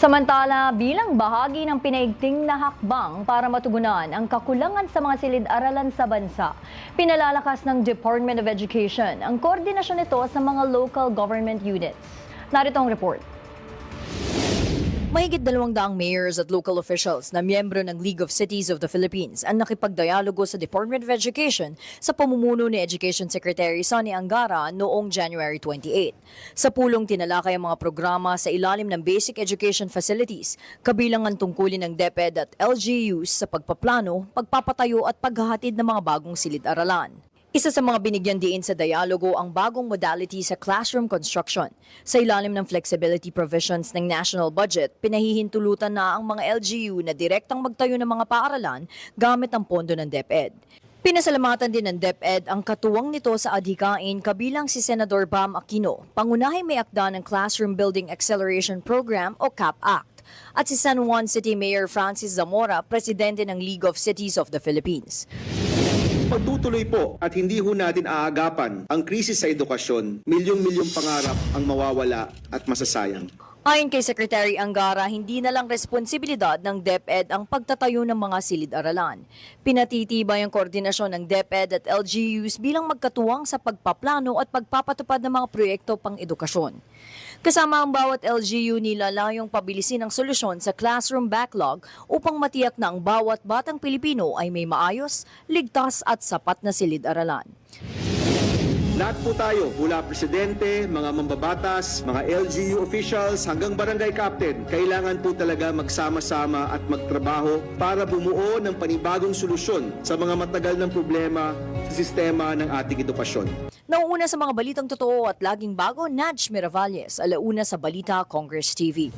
Samantala, bilang bahagi ng pinaigting na hakbang para matugunan ang kakulangan sa mga silid-aralan sa bansa, pinalalakas ng Department of Education ang koordinasyon nito sa mga local government units. Narito ang report. Mahigit 200 mayors at local officials na miyembro ng League of Cities of the Philippines ang nakipagdialogo sa Department of Education sa pamumuno ni Education Secretary Sonny Angara noong January 28. Sa pulong tinalakay ang mga programa sa ilalim ng basic education facilities, kabilang ang tungkulin ng DepEd at LGUs sa pagpaplano, pagpapatayo at paghahatid ng mga bagong silid-aralan. Isa sa mga binigyan diin sa dialogo ang bagong modality sa classroom construction. Sa ilalim ng flexibility provisions ng national budget, pinahihintulutan na ang mga LGU na direktang magtayo ng mga paaralan gamit ang pondo ng DepEd. Pinasalamatan din ng DepEd ang katuwang nito sa adhikain kabilang si Senador Bam Aquino, pangunahing may akda ng Classroom Building Acceleration Program o CAP Act, at si San Juan City Mayor Francis Zamora, presidente ng League of Cities of the Philippines. Pagtutuloy po at hindi ho natin aagapan ang krisis sa edukasyon, milyong-milyong pangarap ang mawawala at masasayang. Ayon kay Secretary Angara, hindi na lang responsibilidad ng DepEd ang pagtatayo ng mga silid-aralan. Pinatitibay ang koordinasyon ng DepEd at LGUs bilang magkatuwang sa pagpaplano at pagpapatupad ng mga proyekto pang-edukasyon. Kasama ang bawat LGU nilalayong pabilisin ang solusyon sa classroom backlog upang matiyak na ang bawat batang Pilipino ay may maayos, ligtas at sapat na silid-aralan. Lahat po tayo, mula presidente, mga mambabatas, mga LGU officials hanggang barangay captain, kailangan po talaga magsama-sama at magtrabaho para bumuo ng panibagong solusyon sa mga matagal ng problema sa sistema ng ating edukasyon. Nauuna sa mga balitang totoo at laging bago, Nadj Miravalles, alauna sa Balita Congress TV.